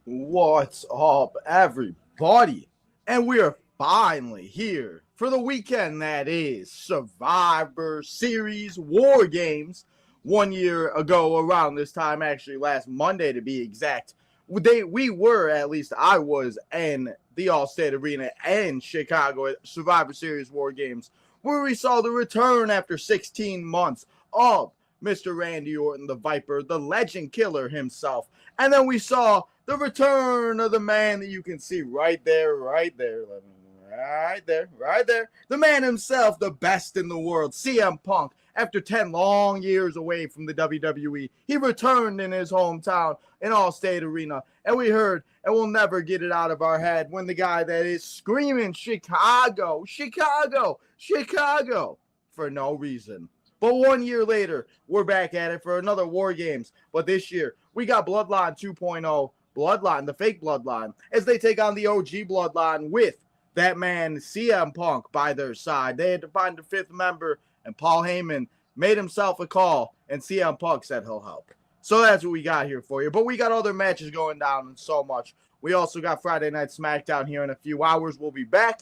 What's up, everybody? And we are finally here for the weekend that is Survivor Series War Games. 1 year ago, around this time, actually last Monday to be exact, at least I was in the Allstate Arena in Chicago at Survivor Series War Games, where we saw the return after 16 months of Mr. Randy Orton, the Viper, the legend killer himself. And then we saw the return of the man that you can see right there. The man himself, the best in the world, CM Punk. After 10 long years away from the WWE, he returned in his hometown in Allstate Arena. And we heard, and we'll never get it out of our head, when the guy that is screaming Chicago, Chicago, Chicago, for no reason. But 1 year later, we're back at it for another War Games. But this year, we got Bloodline 2.0, Bloodline, the fake Bloodline, as they take on the OG Bloodline with that man CM Punk by their side. They had to find a fifth member, and Paul Heyman made himself a call, and CM Punk said he'll help. So that's what we got here for you. But we got other matches going down and so much. We also got Friday Night SmackDown here in a few hours. We'll be back.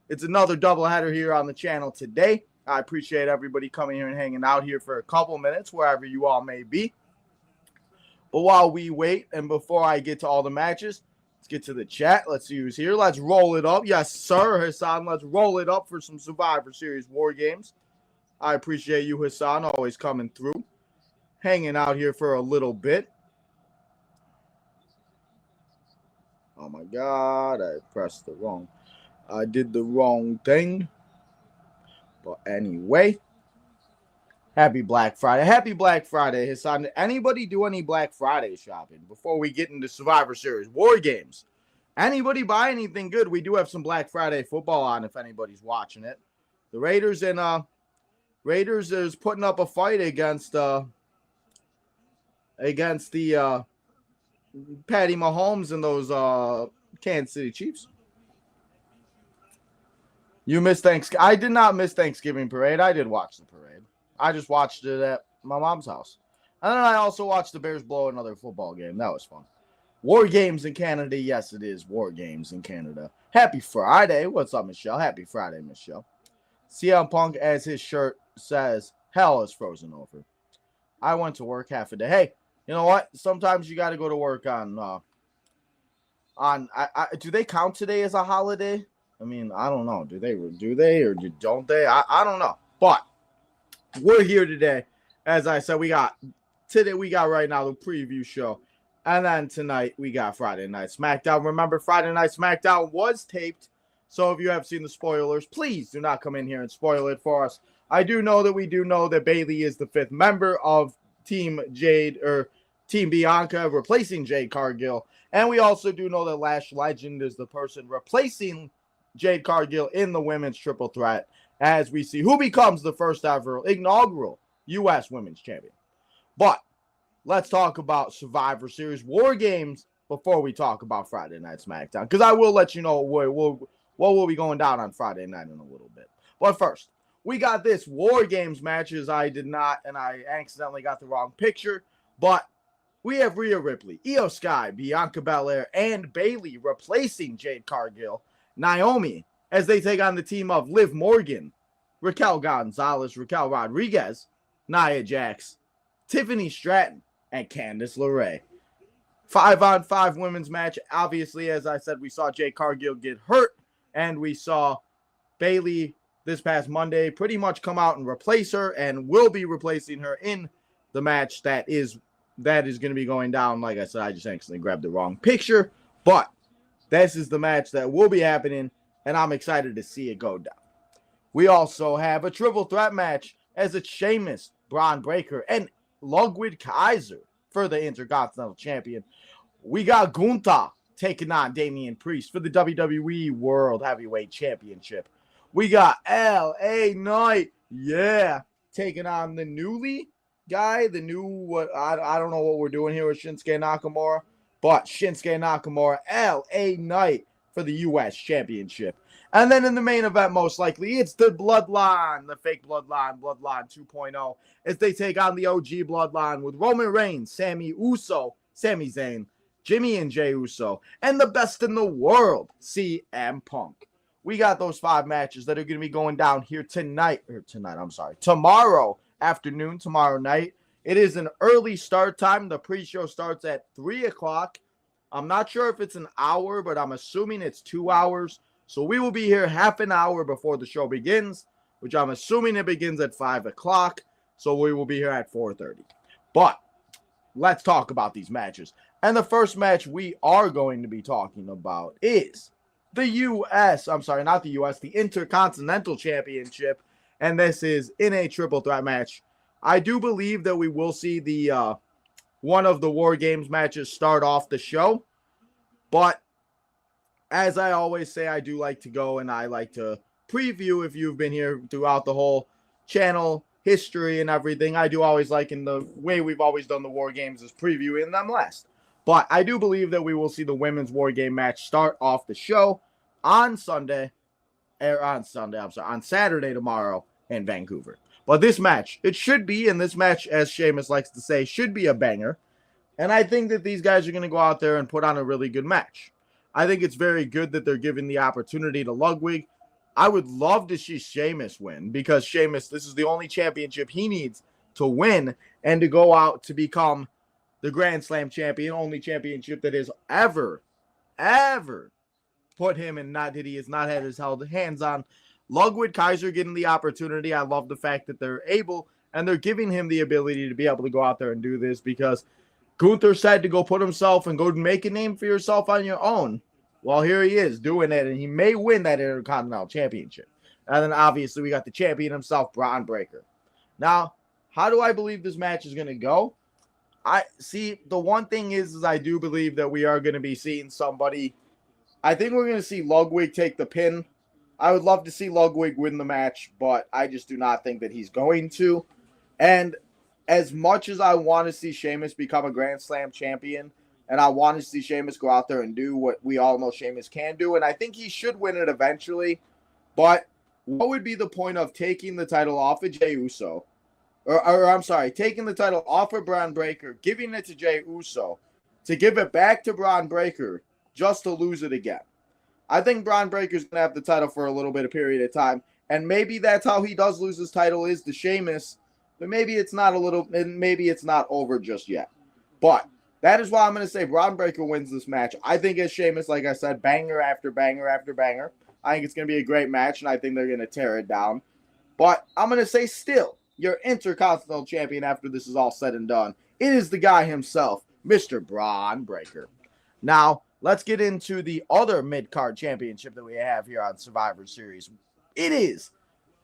It's another doubleheader here on the channel today. I appreciate everybody coming here and hanging out here for a couple minutes, wherever you all may be. But while we wait, and before I get to all the matches, let's get to the chat. Let's see who's here. Let's roll it up. Yes, sir, Hassan. Let's roll it up for some Survivor Series War Games. I appreciate you, Hassan, always coming through, hanging out here for a little bit. Oh, my God. I did the wrong thing. But anyway, happy Black Friday. Happy Black Friday, Hassan. Anybody do any Black Friday shopping before we get into Survivor Series War Games? Anybody buy anything good? We do have some Black Friday football on if anybody's watching it. The Raiders is putting up a fight against the Patty Mahomes and those Kansas City Chiefs. You missed Thanksgiving. I did not miss Thanksgiving parade. I did watch the parade. I just watched it at my mom's house. And then I also watched the Bears blow another football game. That was fun. War Games in Canada. Yes, it is War Games in Canada. Happy Friday. What's up, Michelle? Happy Friday, Michelle. CM Punk, as his shirt says, hell is frozen over. I went to work half a day. Hey, you know what? Sometimes you got to go to work on do they count today as a holiday? I mean, I don't know. Do they or don't they? I don't know. But we're here today. As I said, we got right now the preview show. And then tonight we got Friday Night SmackDown. Remember, Friday Night SmackDown was taped. So if you have seen the spoilers, please do not come in here and spoil it for us. I do know that Bayley is the fifth member of Team Bianca, replacing Jade Cargill. And we also do know that Lash Legend is the person replacing Jade Cargill in the women's triple threat, as we see who becomes the first ever inaugural U.S. women's champion. But let's talk about Survivor Series War Games before we talk about Friday Night SmackDown, because I will let you know what will be going down on Friday night in a little bit. But first, we got this War Games matches. I did not, and I accidentally got the wrong picture, but we have Rhea Ripley, Io Sky, Bianca Belair, and Bayley replacing Jade Cargill, Naomi, as they take on the team of Liv Morgan, Raquel Gonzalez, Raquel Rodriguez, Nia Jax, Tiffany Stratton, and Candice LeRae. 5-on-5 women's match. Obviously, as I said, we saw Jade Cargill get hurt, and we saw Bayley this past Monday pretty much come out and replace her, and will be replacing her in the match that is going to be going down. Like I said, I just accidentally grabbed the wrong picture, but this is the match that will be happening, and I'm excited to see it go down. We also have a triple threat match as it's Sheamus, Braun Breaker, and Ludwig Kaiser for the Intercontinental Champion. We got Gunther taking on Damian Priest for the WWE World Heavyweight Championship. We got LA Knight, taking on the newly guy, I don't know what we're doing here with Shinsuke Nakamura. But Shinsuke Nakamura, LA Knight for the U.S. Championship. And then in the main event, most likely, it's the Bloodline, the fake Bloodline 2.0, as they take on the OG Bloodline with Roman Reigns, Sami Uso, Sami Zayn, Jimmy and Jey Uso, and the best in the world, CM Punk. We got those 5 matches that are going to be going down here tomorrow afternoon, tomorrow night. It is an early start time. The pre-show starts at 3 o'clock. I'm not sure if it's an hour, but I'm assuming it's 2 hours. So we will be here half an hour before the show begins, which I'm assuming it begins at 5 o'clock. So we will be here at 4:30. But let's talk about these matches. And the first match we are going to be talking about is the the Intercontinental Championship. And this is in a triple threat match. I do believe that we will see the one of the War Games matches start off the show. But as I always say, I do like to go and I like to preview. If you've been here throughout the whole channel history and everything, I do always like, in the way we've always done the War Games, is previewing them last. But I do believe that we will see the women's War Game match start off the show on Saturday tomorrow in Vancouver. But this match, as Sheamus likes to say, should be a banger. And I think that these guys are going to go out there and put on a really good match. I think it's very good that they're giving the opportunity to Ludwig. I would love to see Sheamus win, because Sheamus, this is the only championship he needs to win and to go out to become the Grand Slam champion, only championship that has ever put him in, not that he has not had his hands on. Ludwig Kaiser getting the opportunity. I love the fact that they're able and they're giving him the ability to be able to go out there and do this, because Gunther said to go put himself and go make a name for yourself on your own. Well, here he is doing it, and he may win that Intercontinental Championship. And then obviously we got the champion himself, Braun Breaker. Now, how do I believe this match is going to go? The one thing is I do believe that we are going to be seeing somebody. I think we're going to see Ludwig take the pin. I would love to see Ludwig win the match, but I just do not think that he's going to. And as much as I want to see Sheamus become a Grand Slam champion, and I want to see Sheamus go out there and do what we all know Sheamus can do, and I think he should win it eventually, but what would be the point of taking the title off of Jey Uso? Taking the title off of Braun Breaker, giving it to Jey Uso, to give it back to Braun Breaker, just to lose it again. I think Braun Breaker's going to have the title for a little bit of period of time, and maybe that's how he does lose his title, is to Sheamus, but maybe it's not over just yet. But that is why I'm going to say Braun Breaker wins this match. I think as Sheamus, like I said, banger after banger after banger. I think it's going to be a great match, and I think they're going to tear it down. But I'm going to say still, your Intercontinental Champion after this is all said and done, it is the guy himself, Mr. Braun Breaker. Now, let's get into the other mid-card championship that we have here on Survivor Series. It is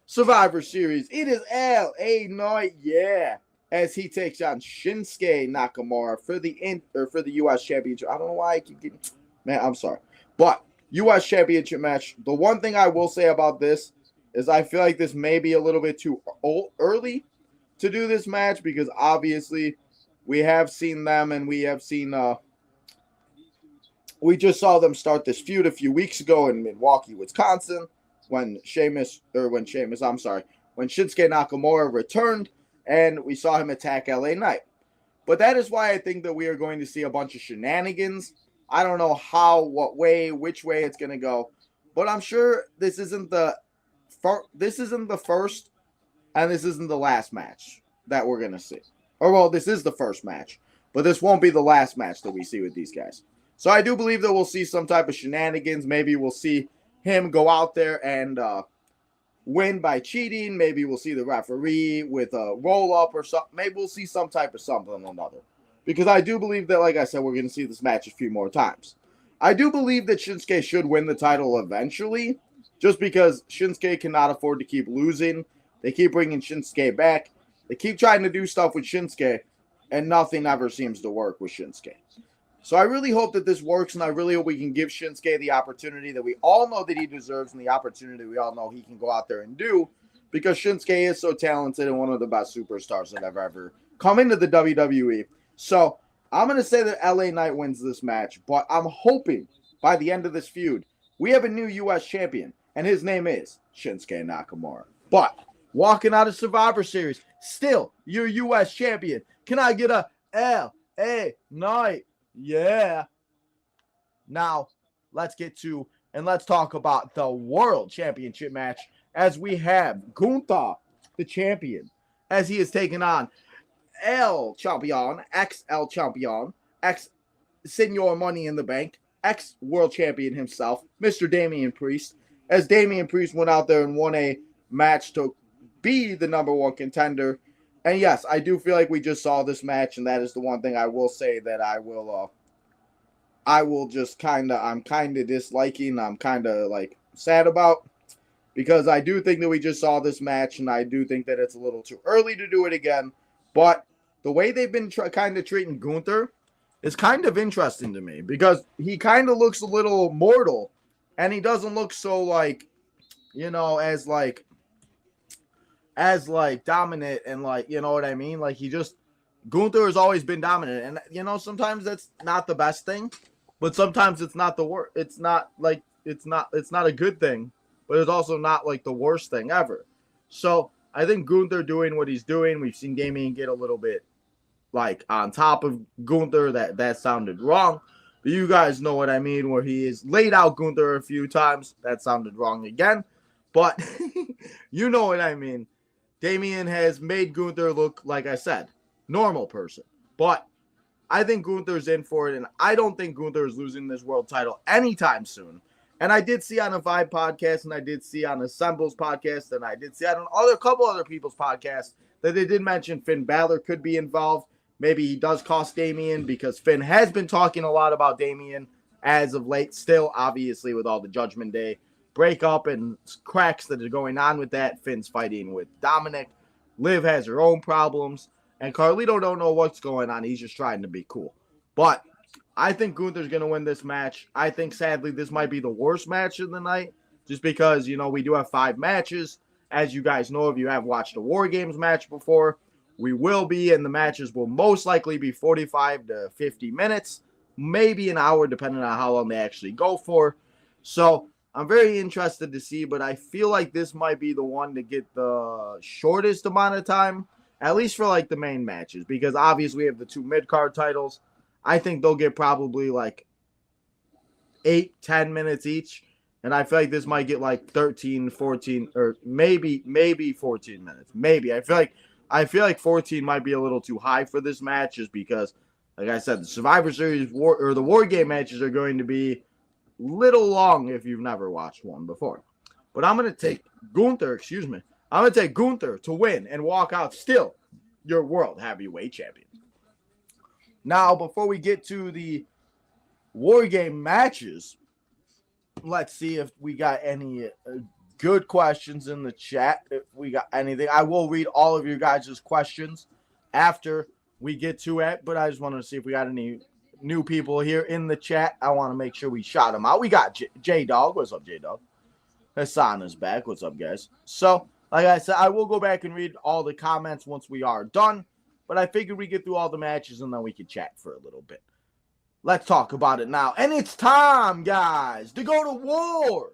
Survivor Series. It is LA Knight, as he takes on Shinsuke Nakamura for the U.S. Championship. I don't know why I keep getting... Man, I'm sorry. But U.S. Championship match. The one thing I will say about this is I feel like this may be a little bit too early to do this match, because obviously we have seen them, and we have seen... we just saw them start this feud a few weeks ago in Milwaukee, Wisconsin, when Shinsuke Nakamura returned, and we saw him attack LA Knight. But that is why I think that we are going to see a bunch of shenanigans. I don't know which way it's going to go, but I'm sure this isn't the first, and this isn't the last match that we're going to see. Or, well, this is the first match, but this won't be the last match that we see with these guys. So I do believe that we'll see some type of shenanigans. Maybe we'll see him go out there and win by cheating. Maybe we'll see the referee with a roll-up or something. Maybe we'll see some type of something or another. Because I do believe that, like I said, we're going to see this match a few more times. I do believe that Shinsuke should win the title eventually, just because Shinsuke cannot afford to keep losing. They keep bringing Shinsuke back. They keep trying to do stuff with Shinsuke, and nothing ever seems to work with Shinsuke. So I really hope that this works, and I really hope we can give Shinsuke the opportunity that we all know that he deserves, and the opportunity we all know he can go out there and do, because Shinsuke is so talented and one of the best superstars that have ever come into the WWE. So I'm going to say that LA Knight wins this match, but I'm hoping by the end of this feud, we have a new U.S. champion, and his name is Shinsuke Nakamura. But walking out of Survivor Series, still your U.S. champion. Can I get a LA Knight? Yeah. Now, let's get to and let's talk about the World Championship match as we have Gunther, the champion, as he is taking on El Champion, ex-El Champion, ex-Senor Money in the Bank, ex-World Champion himself, Mr. Damian Priest, as Damian Priest went out there and won a match to be the number one contender. And yes, I do feel like we just saw this match, and that is the one thing I will say that I will just I'm kind of disliking, I'm kind of like sad about, because I do think that we just saw this match, and I do think that it's a little too early to do it again. But the way they've been kind of treating Gunther is kind of interesting to me, because he kind of looks a little mortal, and he doesn't look so like, as dominant, and like, you know what I mean? Like, Gunther has always been dominant, and sometimes that's not the best thing, but sometimes it's not the worst. It's not a good thing, but it's also not like the worst thing ever. So I think Gunther doing what he's doing, we've seen Damian get a little bit like on top of Gunther. That sounded wrong, but you guys know what I mean, where he has laid out Gunther a few times. That sounded wrong again, but you know what I mean. Damian has made Gunther look, like I said, normal person. But I think Gunther's in for it, and I don't think Gunther is losing this world title anytime soon. And I did see on a Vibe podcast, and I did see on Assemble's podcast, and I did see on a couple other people's podcasts that they did mention Finn Balor could be involved. Maybe he does cost Damian, because Finn has been talking a lot about Damian as of late. Still, obviously, with all the Judgment Day breakup and cracks that are going on with that. Finn's fighting with Dominic. Liv has her own problems. And Carlito don't know what's going on. He's just trying to be cool. But I think Gunther's going to win this match. I think, sadly, this might be the worst match of the night, just because, we do have 5 matches. As you guys know, if you have watched a War Games match before, we will be, and the matches will most likely be 45 to 50 minutes, maybe an hour, depending on how long they actually go for. So I'm very interested to see, but I feel like this might be the one to get the shortest amount of time, at least for like the main matches, because obviously we have the 2 mid-card titles. I think they'll get probably like 8-10 minutes each, and I feel like this might get like 13, 14, or maybe 14 minutes. Maybe. I feel like 14 might be a little too high for this match, just because, like I said, the Survivor Series the War Game matches are going to be little long if you've never watched one before. But I'm going to take Gunther, I'm going to take Gunther to win and walk out still your World Heavyweight Champion. Now, before we get to the War Game matches, let's see if we got any good questions in the chat. If we got anything, I will read all of you guys' questions after we get to it, but I just wanted to see if we got any new people here in the chat. I want to make sure we shout them out. We got J-Dog. What's up, J-Dog? Hassan is back. What's up, guys? So, like I said, I will go back and read all the comments once we are done, but I figured we get through all the matches and then we could chat for a little bit. Let's talk about it now. And it's time, guys, to go to war.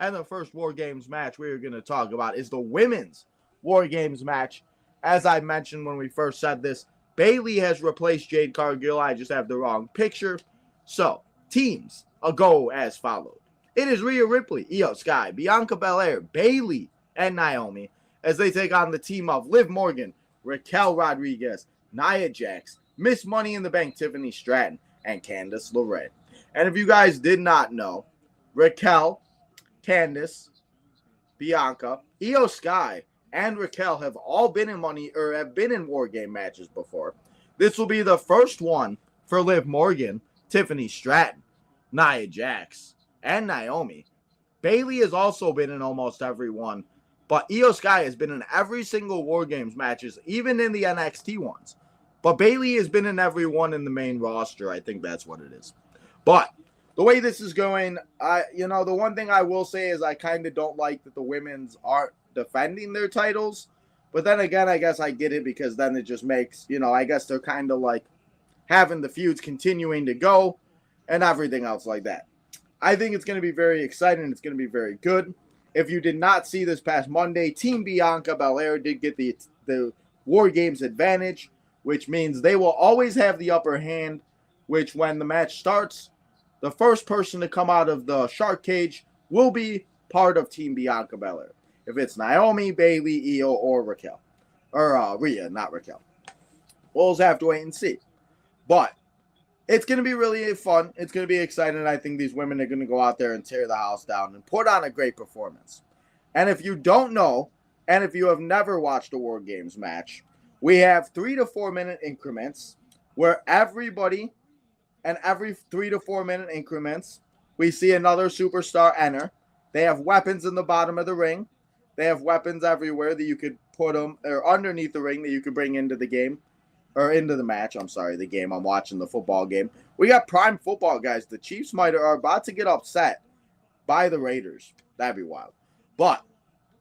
And the first War Games match we're going to talk about is the women's War Games match. As I mentioned when we first said this, Bayley has replaced Jade Cargill. I just have the wrong picture. So, teams go as followed. It is Rhea Ripley, Io Sky, Bianca Belair, Bayley, and Naomi as they take on the team of Liv Morgan, Raquel Rodriguez, Nia Jax, Miss Money in the Bank, Tiffany Stratton, and Candice LeRae. And if you guys did not know, Raquel, Candice, Bianca, Io Sky, and Raquel have all been in War Game matches before. This will be the first one for Liv Morgan, Tiffany Stratton, Nia Jax, and Naomi. Bayley has also been in almost every one, but Io Sky has been in every single War Games matches, even in the NXT ones. But Bayley has been in every one in the main roster. I think that's what it is. But the way this is going, the one thing I will say is I kind of don't like that the women's aren't defending their titles. But then again, I guess I get it, because then it just makes, I guess they're kind of like having the feuds continuing to go and everything else like that. I think it's going to be very exciting. It's going to be very good. If you did not see this past Monday, Team Bianca Belair did get the War Games advantage, which means they will always have the upper hand which when the match starts, the first person to come out of the shark cage will be part of Team Bianca Belair. If it's Naomi, Bayley, Io, or Raquel. Or Rhea, not Raquel. We'll just have to wait and see. But it's going to be really fun. It's going to be exciting. I think these women are going to go out there and tear the house down and put on a great performance. And if you don't know, and if you have never watched a War Games match, we have 3 to 4 minute increments where everybody, and every 3 to 4 minute increments, we see another superstar enter. They have weapons in the bottom of the ring. They have weapons everywhere that you could put them, or underneath the ring that you could bring into the game. Or into the match. I'm sorry, the game. I'm watching the football game. We got prime football, guys. The Chiefs are about to get upset by the Raiders. That'd be wild. But,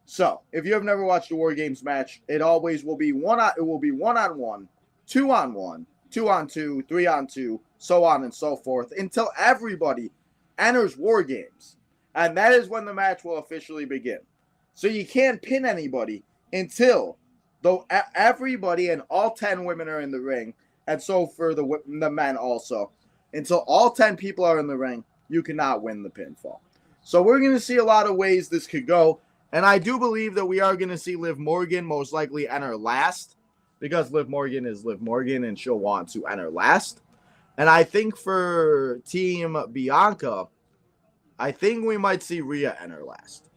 so, if you have never watched a War Games match, it always will be one-on-one, 2-on-1, 2-on-2, 3-on-2, so on and so forth, until everybody enters War Games. And that is when the match will officially begin. So you can't pin anybody until though everybody and all 10 women are in the ring, and so for the men also, until all 10 people are in the ring, you cannot win the pinfall. So we're going to see a lot of ways this could go, and I do believe that we are going to see Liv Morgan most likely enter last, because Liv Morgan is Liv Morgan, and she'll want to enter last. And I think for Team Bianca, I think we might see Rhea enter last.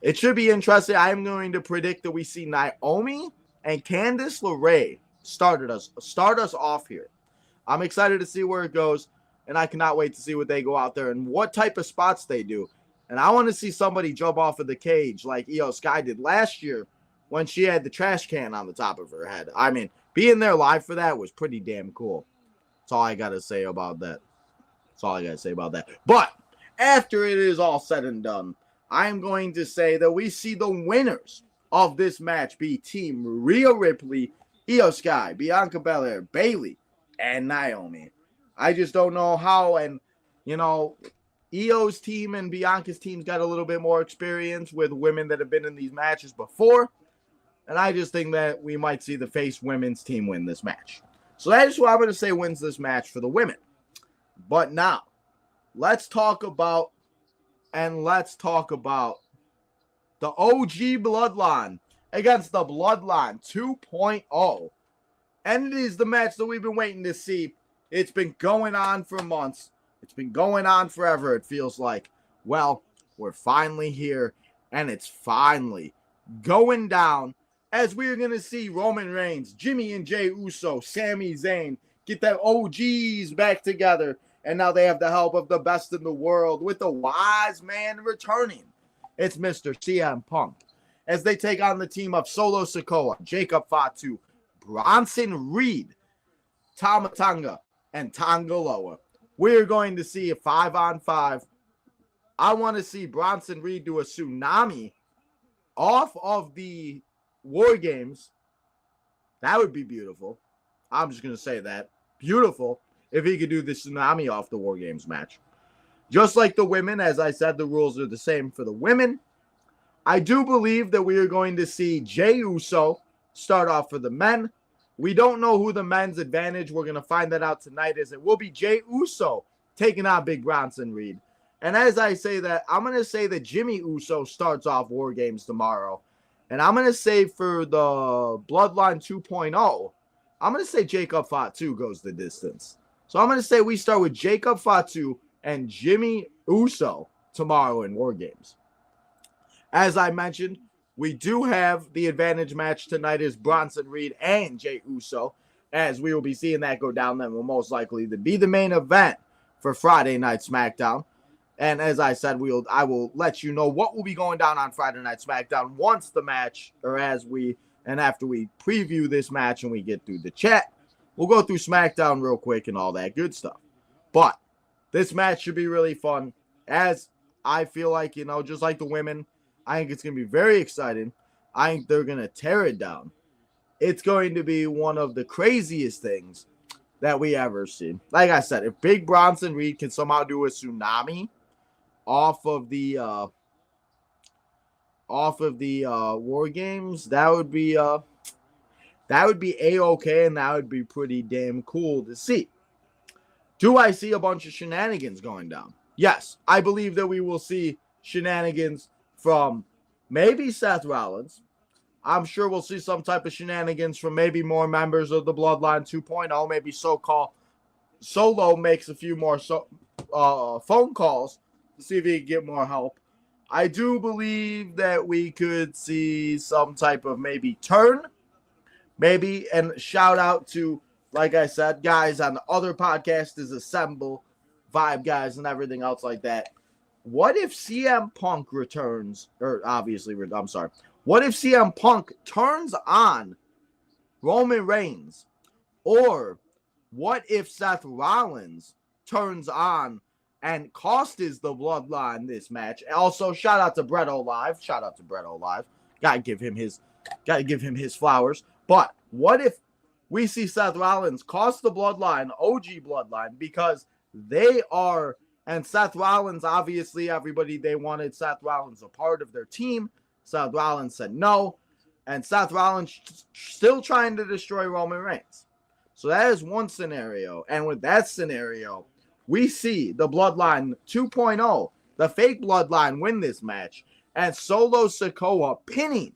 It should be interesting. I'm going to predict that we see Naomi and Candice LeRae start us off here. I'm excited to see where it goes, and I cannot wait to see what they go out there and what type of spots they do. And I want to see somebody jump off of the cage like Io Sky did last year when she had the trash can on the top of her head. I mean, being there live for that was pretty damn cool. That's all I got to say about that. But after it is all said and done, I'm going to say that we see the winners of this match be Team Rhea Ripley, Io Sky, Bianca Belair, Bayley, and Naomi. I just don't know how, and, you know, Io's team and Bianca's team's got a little bit more experience with women that have been in these matches before, and I just think that we might see the face women's team win this match. So that is who I'm going to say wins this match for the women. But now, let's talk about the OG Bloodline against the Bloodline 2.0. And it is the match that we've been waiting to see. It's been going on for months. It's been going on forever, it feels like. Well, we're finally here, and it's finally going down as we're going to see Roman Reigns, Jimmy and Jey Uso, Sami Zayn get their OGs back together. And now they have the help of the best in the world with the wise man returning. It's Mr. CM Punk as they take on the team of Solo Sikoa, Jacob Fatu, Bronson Reed, Tama Tonga, and Tonga Loa. We're going to see a 5-on-5. I want to see Bronson Reed do a tsunami off of the War Games. That would be beautiful. I'm just going to say that. Beautiful. If he could do the tsunami off the War Games match. Just like the women, as I said, the rules are the same for the women. I do believe that we are going to see Jey Uso start off for the men. We don't know who the men's advantage. We're going to find that out tonight, as it will be Jey Uso taking on Big Bronson Reed. And as I say that, I'm going to say that Jimmy Uso starts off War Games tomorrow. And I'm going to say for the Bloodline 2.0, I'm going to say Jacob Fatu goes the distance. So I'm going to say we start with Jacob Fatu and Jimmy Uso tomorrow in War Games. As I mentioned, we do have the advantage match tonight is Bronson Reed and Jey Uso, as we will be seeing that go down. That will most likely to be the main event for Friday Night SmackDown. And as I said, I will let you know what will be going down on Friday Night SmackDown once the match, or after we preview this match and we get through the chat. We'll go through SmackDown real quick and all that good stuff. But this match should be really fun, as I feel like, just like the women, I think it's going to be very exciting. I think they're going to tear it down. It's going to be one of the craziest things that we ever seen. Like I said, if Big Bronson Reed can somehow do a tsunami off of the War Games, that would be A-okay, and that would be pretty damn cool to see. Do I see a bunch of shenanigans going down? Yes, I believe that we will see shenanigans from maybe Seth Rollins. I'm sure we'll see some type of shenanigans from maybe more members of the Bloodline 2.0. Maybe Solo makes a few more phone calls to see if he can get more help. I do believe that we could see some type of maybe turn. Maybe, and shout out to, like I said, guys on the other podcast is Assemble, Vibe guys, and everything else like that. What if CM Punk returns, or obviously, I'm sorry. What if CM Punk turns on Roman Reigns? Or what if Seth Rollins turns on and costs the Bloodline this match? Also, shout out to Brett Olive. Gotta give him his flowers. But what if we see Seth Rollins cost the Bloodline, OG Bloodline, because they are, and Seth Rollins, obviously, everybody, they wanted Seth Rollins a part of their team. Seth Rollins said no, and Seth Rollins still trying to destroy Roman Reigns. So that is one scenario, and with that scenario, we see the Bloodline 2.0, the fake Bloodline, win this match, and Solo Sikoa pinning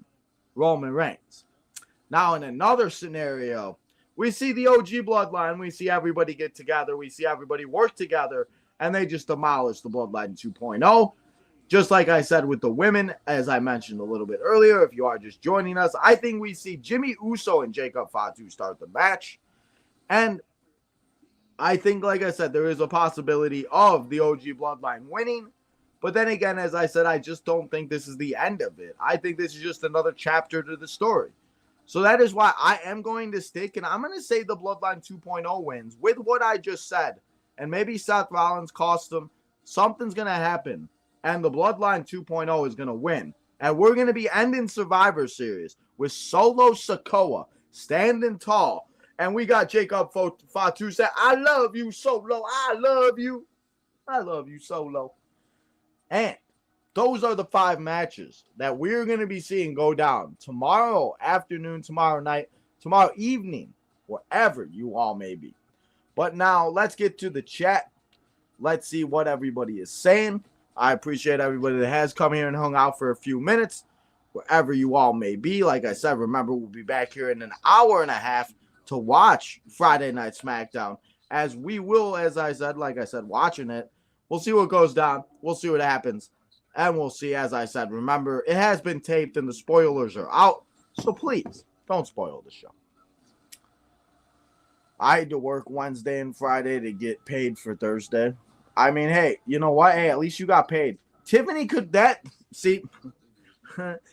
Roman Reigns. Now, in another scenario, we see the OG Bloodline, we see everybody get together, we see everybody work together, and they just demolish the Bloodline 2.0. Just like I said with the women, as I mentioned a little bit earlier, if you are just joining us, I think we see Jimmy Uso and Jacob Fatu start the match. And I think, like I said, there is a possibility of the OG Bloodline winning. But then again, as I said, I just don't think this is the end of it. I think this is just another chapter to the story. So that is why I am going to stick, and I'm going to say the Bloodline 2.0 wins with what I just said. And maybe Seth Rollins cost them. Something's going to happen. And the Bloodline 2.0 is going to win. And we're going to be ending Survivor Series with Solo Sikoa standing tall. And we got Jacob Fatu saying, I love you, Solo. I love you. I love you, Solo. And those are the 5 matches that we're going to be seeing go down tomorrow afternoon, tomorrow night, tomorrow evening, wherever you all may be. But now let's get to the chat. Let's see what everybody is saying. I appreciate everybody that has come here and hung out for a few minutes, wherever you all may be. Like I said, remember, we'll be back here in an hour and a half to watch Friday Night SmackDown, as we will, as I said, like I said, watching it. We'll see what goes down. We'll see what happens. And we'll see, as I said, remember, it has been taped and the spoilers are out. So please, don't spoil the show. I had to work Wednesday and Friday to get paid for Thursday. I mean, hey, you know what? Hey, at least you got paid. Tiffany could see,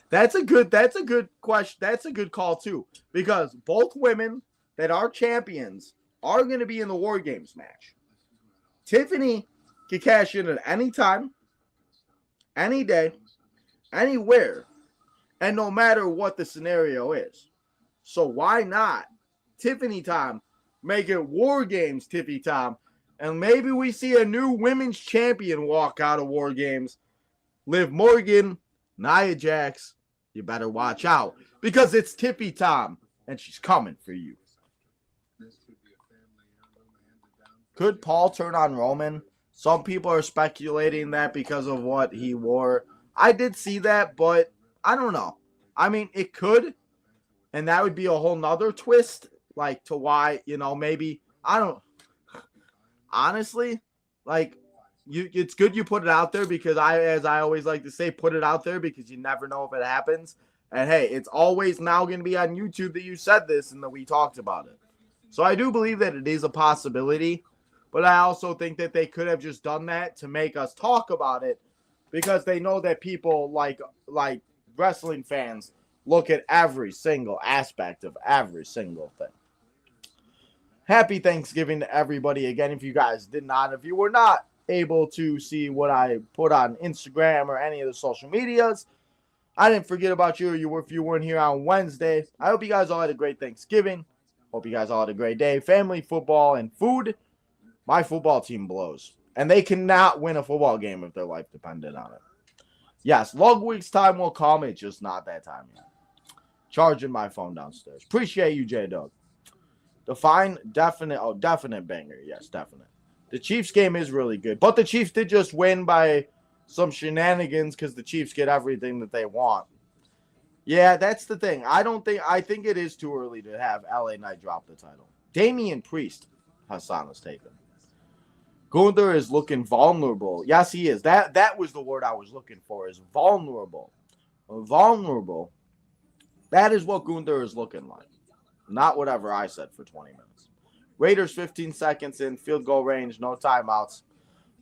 that's a good question. That's a good call too, because both women that are champions are going to be in the War Games match. Tiffany can cash in at any time, any day, anywhere, and no matter what the scenario is. So why not Tiffany time? Make it War Games Tiffany time. And maybe we see a new women's champion walk out of War Games. Liv Morgan, Nia Jax, you better watch out, because it's Tiffy time and she's coming for you. Could Paul turn on Roman? Some people are speculating that because of what he wore. I did see that, but I don't know. I mean, it could, and that would be a whole nother twist, like, to why, maybe, I don't, honestly, like, it's good you put it out there, because as I always like to say, put it out there because you never know if it happens. And hey, it's always now going to be on YouTube that you said this and that we talked about it. So I do believe that it is a possibility, but I also think that they could have just done that to make us talk about it, because they know that people like wrestling fans look at every single aspect of every single thing. Happy Thanksgiving to everybody again. If you guys did not, if you were not able to see what I put on Instagram or any of the social medias, I didn't forget about you. If you weren't here on Wednesday, I hope you guys all had a great Thanksgiving. Hope you guys all had a great day. Family, football, and food. My football team blows, and they cannot win a football game if their life depended on it. Yes, Ludwig's time will come. It's just not that time yet. Charging my phone downstairs. Appreciate you, J-Dog. Define definite. Oh, definite banger. Yes, definite. The Chiefs game is really good. But the Chiefs did just win by some shenanigans because the Chiefs get everything that they want. Yeah, that's the thing. I think it is too early to have LA Knight drop the title. Damian Priest, Hassan is taken. Gunther is looking vulnerable. Yes, he is. That was the word I was looking for, is vulnerable. Vulnerable. That is what Gunther is looking like. Not whatever I said for 20 minutes. Raiders 15 seconds in, field goal range, no timeouts.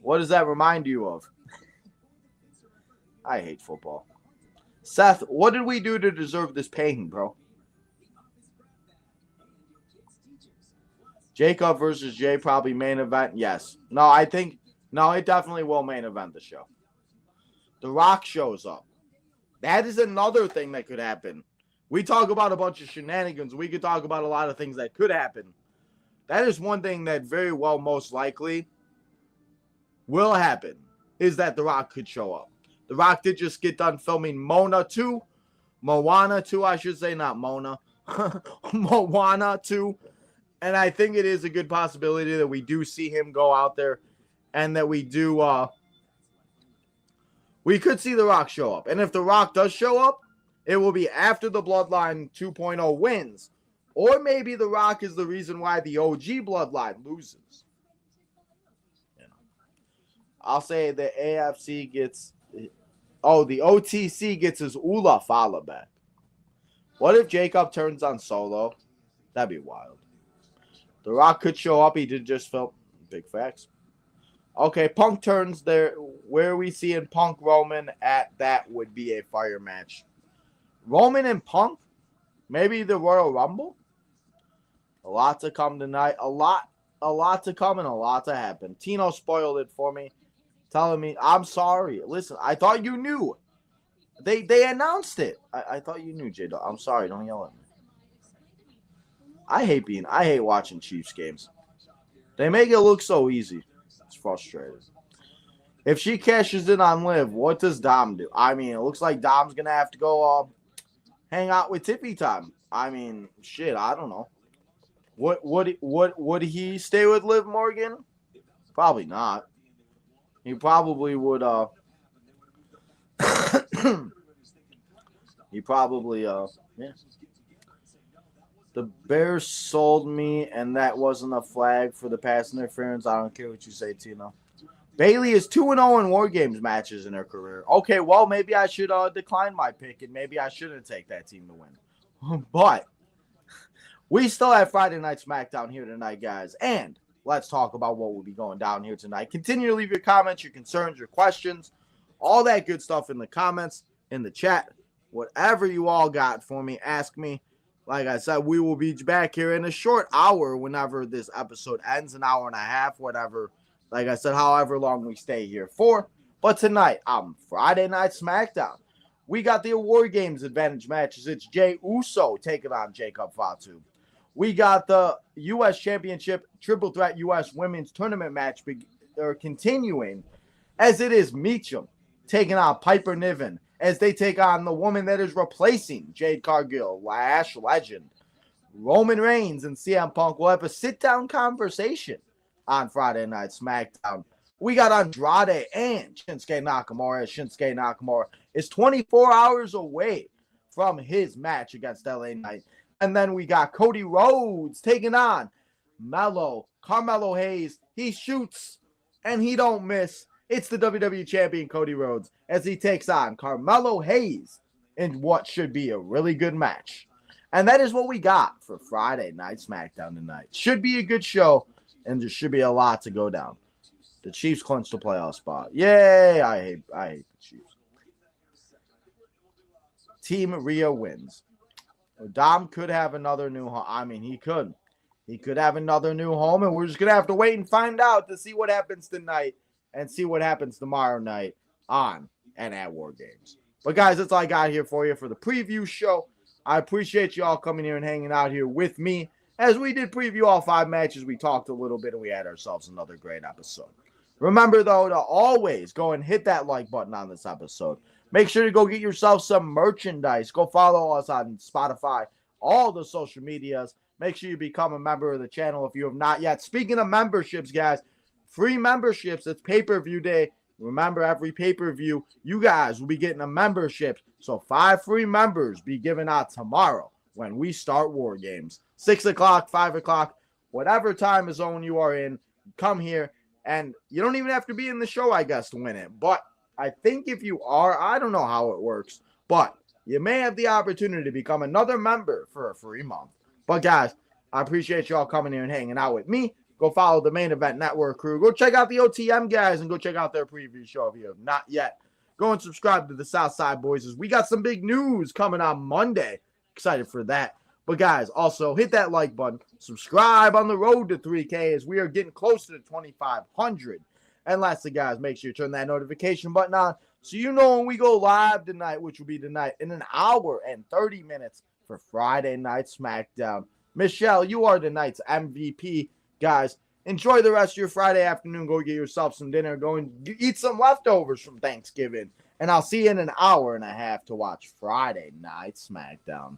What does that remind you of? I hate football. Seth, what did we do to deserve this pain, bro? Jacob versus Jay, probably main event. Yes. No, it definitely will main event the show. The Rock shows up. That is another thing that could happen. We talk about a bunch of shenanigans. We could talk about a lot of things that could happen. That is one thing that very well most likely will happen, is that The Rock could show up. The Rock did just get done filming Moana 2, I should say, not Mona. Moana 2. And I think it is a good possibility that we do see him go out there and that we could see The Rock show up. And if The Rock does show up, it will be after the Bloodline 2.0 wins. Or maybe The Rock is the reason why the OG Bloodline loses. I'll say the AFC gets... Oh, the OTC gets his Ula Fala back. What if Jacob turns on Solo? That'd be wild. The Rock could show up. He did just film. Big facts. Okay, Punk turns there. Where we see in Punk Roman at that would be a fire match. Roman and Punk? Maybe the Royal Rumble? A lot to come tonight. A lot to come and a lot to happen. Tino spoiled it for me, telling me, I'm sorry. Listen, I thought you knew. They announced it. I thought you knew, J-Dog. I'm sorry. Don't yell at me. I hate watching Chiefs games. They make it look so easy. It's frustrating. If she cashes in on Liv, what does Dom do? I mean, it looks like Dom's going to have to go hang out with Tippy time. I mean, shit, I don't know. Would he stay with Liv Morgan? Probably not. He probably would yeah. The Bears sold me, and that wasn't a flag for the pass interference. I don't care what you say, Tino. Bayley is 2-0 in War Games matches in her career. Okay, well, maybe I should decline my pick, and maybe I shouldn't take that team to win. But we still have Friday Night SmackDown here tonight, guys. And let's talk about what will be going down here tonight. Continue to leave your comments, your concerns, your questions, all that good stuff in the comments, in the chat. Whatever you all got for me, ask me. Like I said, we will be back here in a short hour whenever this episode ends, an hour and a half, whatever. Like I said, however long we stay here for. But tonight, on Friday Night SmackDown, we got the War Games advantage matches. It's Jey Uso taking on Jacob Fatu. We got the U.S. Championship Triple Threat U.S. Women's Tournament match continuing, as it is Meacham taking on Piper Niven, as they take on the woman that is replacing Jade Cargill, Lash Legend. Roman Reigns and CM Punk will have a sit-down conversation on Friday Night SmackDown. We got Andrade and Shinsuke Nakamura. Shinsuke Nakamura is 24 hours away from his match against LA Knight. And then we got Cody Rhodes taking on Carmelo Hayes. He shoots and he don't miss. It's the WWE Champion Cody Rhodes as he takes on Carmelo Hayes in what should be a really good match. And that is what we got for Friday Night SmackDown tonight. Should be a good show, and there should be a lot to go down. The Chiefs clinched the playoff spot. Yay! I hate the Chiefs. Team Rhea wins. Dom could have another new home. I mean, he could. He could have another new home, and we're just going to have to wait and find out to see what happens tonight and see what happens tomorrow night on and at War Games. But, guys, that's all I got here for you for the preview show. I appreciate you all coming here and hanging out here with me. As we did preview all 5 matches, we talked a little bit, and we had ourselves another great episode. Remember, though, to always go and hit that like button on this episode. Make sure to go get yourself some merchandise. Go follow us on Spotify, all the social medias. Make sure you become a member of the channel if you have not yet. Speaking of memberships, guys, free memberships. It's pay-per-view day. Remember, every pay-per-view, you guys will be getting a membership. So 5 free members be given out tomorrow when we start War Games. 6 o'clock, 5 o'clock, whatever time zone you are in, come here. And you don't even have to be in the show, I guess, to win it. But I think if you are, I don't know how it works, but you may have the opportunity to become another member for a free month. But guys, I appreciate y'all coming here and hanging out with me. Go follow the Main Event Network crew. Go check out the OTM guys and go check out their preview show if you have not yet. Go and subscribe to the Southside Boys as we got some big news coming on Monday. Excited for that. But guys, also hit that like button. Subscribe on the road to 3K as we are getting closer to 2,500. And lastly, guys, make sure you turn that notification button on so you know when we go live tonight, which will be tonight in an hour and 30 minutes for Friday Night SmackDown. Michelle, you are tonight's MVP. Guys, enjoy the rest of your Friday afternoon. Go get yourself some dinner. Go and eat some leftovers from Thanksgiving. And I'll see you in an hour and a half to watch Friday Night SmackDown.